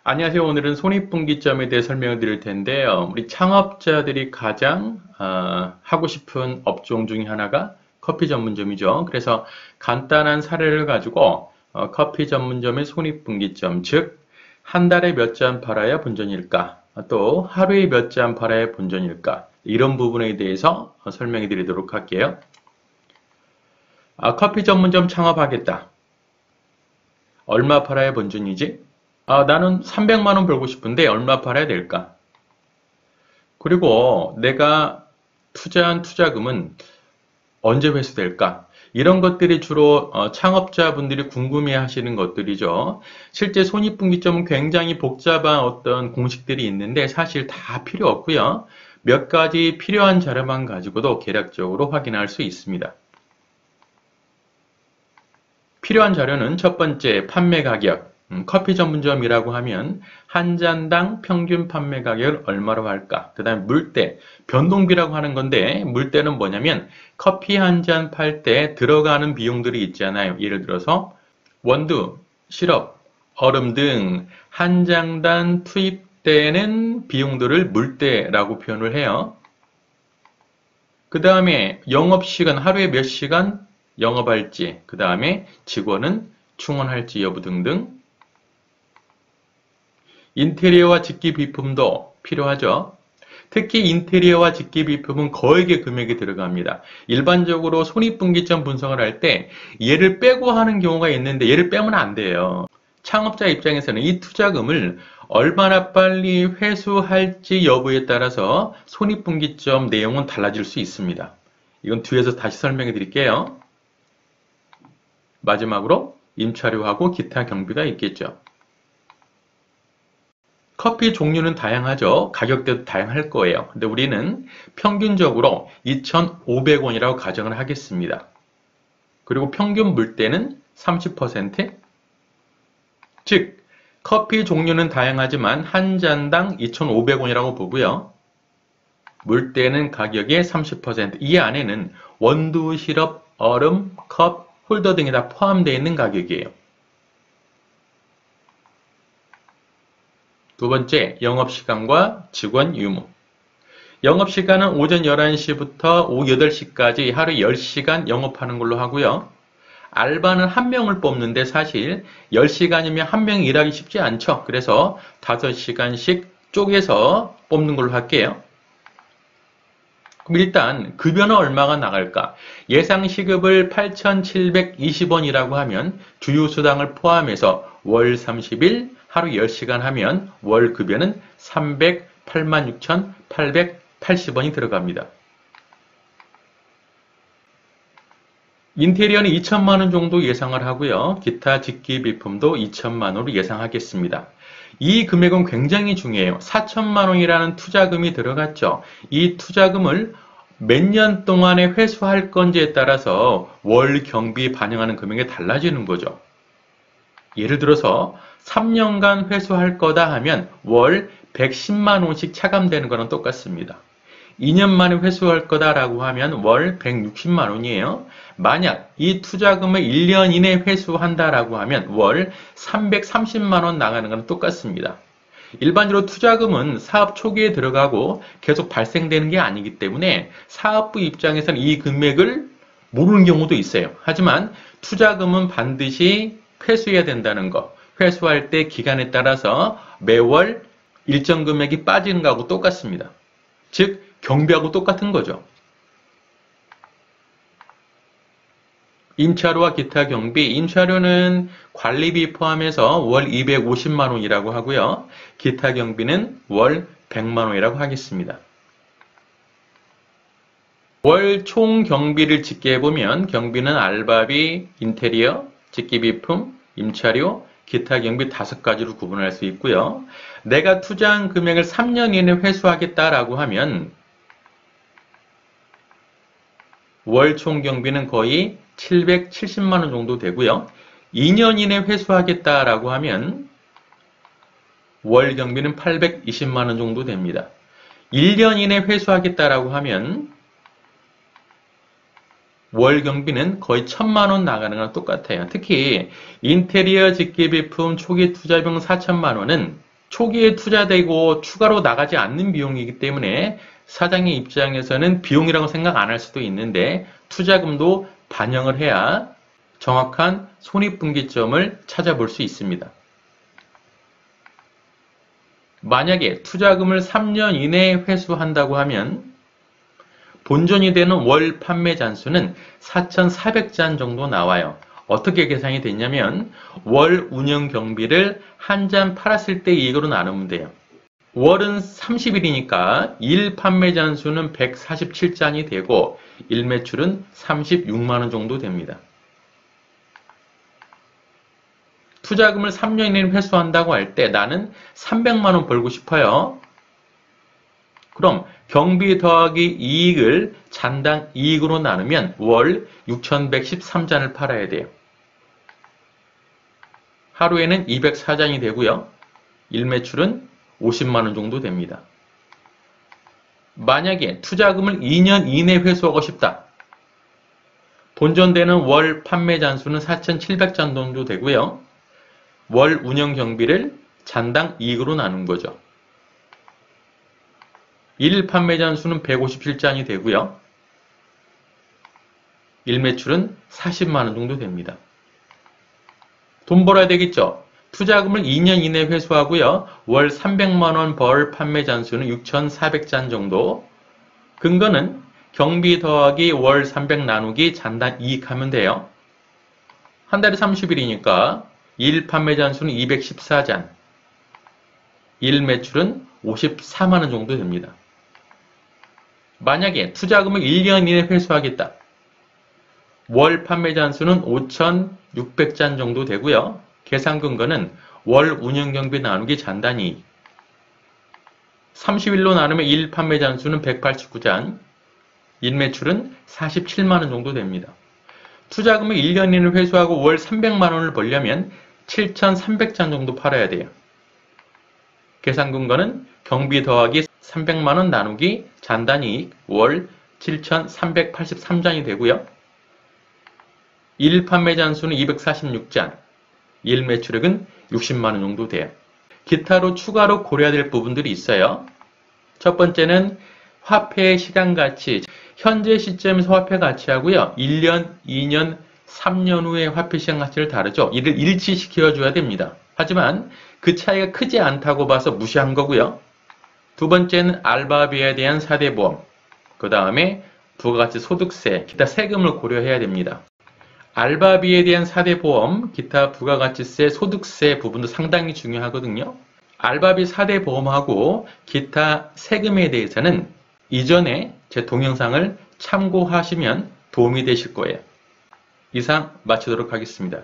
안녕하세요. 오늘은 손익분기점에 대해 설명을 드릴 텐데요. 우리 창업자들이 가장 하고 싶은 업종 중에 하나가 커피 전문점이죠. 그래서 간단한 사례를 가지고 커피 전문점의 손익분기점, 즉 한 달에 몇 잔 팔아야 본전일까, 또 하루에 몇 잔 팔아야 본전일까, 이런 부분에 대해서 설명해 드리도록 할게요. 커피 전문점 창업하겠다. 얼마 팔아야 본전이지? 나는 300만 원 벌고 싶은데 얼마 팔아야 될까? 그리고 내가 투자한 투자금은 언제 회수될까? 이런 것들이 주로 창업자분들이 궁금해 하시는 것들이죠. 실제 손익분기점은 굉장히 복잡한 어떤 공식들이 있는데 사실 다 필요 없고요. 몇 가지 필요한 자료만 가지고도 개략적으로 확인할 수 있습니다. 필요한 자료는 첫 번째, 판매 가격. 커피 전문점이라고 하면 한 잔당 평균 판매 가격을 얼마로 할까? 그 다음에 물때, 변동비라고 하는 건데 물때는 뭐냐면 커피 한 잔 팔 때 들어가는 비용들이 있잖아요. 예를 들어서 원두, 시럽, 얼음 등 한 잔당 투입되는 비용들을 물때라고 표현을 해요. 그 다음에 영업시간, 하루에 몇 시간 영업할지, 그 다음에 직원은 충원할지 여부 등등. 인테리어와 직기 비품도 필요하죠. 특히 인테리어와 직기 비품은 거액의 금액이 들어갑니다. 일반적으로 손익분기점 분석을 할 때 얘를 빼고 하는 경우가 있는데 얘를 빼면 안 돼요. 창업자 입장에서는 이 투자금을 얼마나 빨리 회수할지 여부에 따라서 손익분기점 내용은 달라질 수 있습니다. 이건 뒤에서 다시 설명해 드릴게요. 마지막으로 임차료하고 기타 경비가 있겠죠. 커피 종류는 다양하죠. 가격대도 다양할 거예요. 근데 우리는 평균적으로 2,500원이라고 가정을 하겠습니다. 그리고 평균 물때는 30%? 즉, 커피 종류는 다양하지만 한 잔당 2,500원이라고 보고요. 물때는 가격의 30%. 이 안에는 원두, 시럽, 얼음, 컵, 홀더 등이 다 포함되어 있는 가격이에요. 두 번째, 영업시간과 직원 유무. 영업시간은 오전 11시부터 오후 8시까지 하루 10시간 영업하는 걸로 하고요. 알바는 한 명을 뽑는데 사실 10시간이면 한 명이 일하기 쉽지 않죠. 그래서 5시간씩 쪼개서 뽑는 걸로 할게요. 그럼 일단 급여는 얼마가 나갈까? 예상 시급을 8,720원이라고 하면 주휴수당을 포함해서 월 30일 하루 10시간 하면 월 급여는 386,880원이 들어갑니다. 인테리어는 2천만 원 정도 예상을 하고요. 기타 직기 비품도 2천만 원으로 예상하겠습니다. 이 금액은 굉장히 중요해요. 4천만 원이라는 투자금이 들어갔죠. 이 투자금을 몇 년 동안에 회수할 건지에 따라서 월 경비 반영하는 금액이 달라지는 거죠. 예를 들어서 3년간 회수할 거다 하면 월 110만 원씩 차감되는 거랑 똑같습니다. 2년 만에 회수할 거다라고 하면 월 160만 원이에요. 만약 이 투자금을 1년 이내 회수한다라고 하면 월 330만 원 나가는 거랑 똑같습니다. 일반적으로 투자금은 사업 초기에 들어가고 계속 발생되는 게 아니기 때문에 사업부 입장에서는 이 금액을 모르는 경우도 있어요. 하지만 투자금은 반드시 회수해야 된다는 거. 회수할 때 기간에 따라서 매월 일정 금액이 빠지는 거하고 똑같습니다. 즉 경비하고 똑같은 거죠. 임차료와 기타 경비, 임차료는 관리비 포함해서 월 250만 원이라고 하고요. 기타 경비는 월 100만 원이라고 하겠습니다. 월 총 경비를 집계해보면 경비는 알바비, 인테리어, 직기비품, 임차료, 기타 경비 5가지로 구분할 수 있고요. 내가 투자한 금액을 3년 이내 회수하겠다라고 하면 월 총 경비는 거의 770만 원 정도 되고요. 2년 이내 회수하겠다라고 하면 월 경비는 820만 원 정도 됩니다. 1년 이내 회수하겠다라고 하면 월 경비는 거의 1,000만 원 나가는 거랑 똑같아요. 특히 인테리어 직계비품 초기 투자비용 4천만 원은 초기에 투자되고 추가로 나가지 않는 비용이기 때문에 사장의 입장에서는 비용이라고 생각 안 할 수도 있는데 투자금도 반영을 해야 정확한 손익분기점을 찾아볼 수 있습니다. 만약에 투자금을 3년 이내에 회수한다고 하면 본전이 되는 월 판매 잔수는 4,400잔 정도 나와요. 어떻게 계산이 됐냐면 월 운영 경비를 한 잔 팔았을 때 이익으로 나누면 돼요. 월은 30일이니까 일 판매 잔수는 147잔이 되고 일 매출은 36만원 정도 됩니다. 투자금을 3년 이내에 회수한다고 할 때 나는 300만원 벌고 싶어요. 그럼 경비 더하기 이익을 잔당 이익으로 나누면 월 6,113잔을 팔아야 돼요. 하루에는 204잔이 되고요. 일매출은 50만원 정도 됩니다. 만약에 투자금을 2년 이내 회수하고 싶다. 본전되는 월 판매 잔수는 4,700잔 정도 되고요. 월 운영 경비를 잔당 이익으로 나눈 거죠. 일 판매 잔수는 157잔이 되고요. 일 매출은 40만원 정도 됩니다. 돈 벌어야 되겠죠? 투자금을 2년 이내 회수하고요. 월 300만원 벌 판매 잔수는 6,400잔 정도. 근거는 경비 더하기 월 300 나누기 잔당 이익 하면 돼요. 한 달에 30일이니까 일 판매 잔수는 214잔. 일 매출은 54만원 정도 됩니다. 만약에 투자금을 1년 이내 회수하겠다. 월 판매 잔수는 5,600잔 정도 되고요. 계산 근거는 월 운영 경비 나누기 잔단 이익. 30일로 나누면 일 판매 잔수는 189잔, 일 매출은 47만원 정도 됩니다. 투자금을 1년 이내 회수하고 월 300만원을 벌려면 7,300잔 정도 팔아야 돼요. 계산 근거는 경비 더하기 300만원 나누기 잔단 이익 월 7,383잔이 되고요. 일 판매 잔수는 246잔, 일 매출액은 60만원 정도 돼요. 기타로 추가로 고려해야 될 부분들이 있어요. 첫 번째는 화폐의 시간 가치. 현재 시점에서 화폐 가치하고요. 1년, 2년, 3년 후에 화폐 시장 가치를 다르죠. 이를 일치시켜 줘야 됩니다. 하지만 그 차이가 크지 않다고 봐서 무시한 거고요. 두 번째는 알바비에 대한 사대보험, 그 다음에 부가가치 소득세, 기타 세금을 고려해야 됩니다. 알바비에 대한 사대보험, 기타 부가가치세, 소득세 부분도 상당히 중요하거든요. 알바비 사대보험하고 기타 세금에 대해서는 이전에 제 동영상을 참고하시면 도움이 되실 거예요. 이상 마치도록 하겠습니다.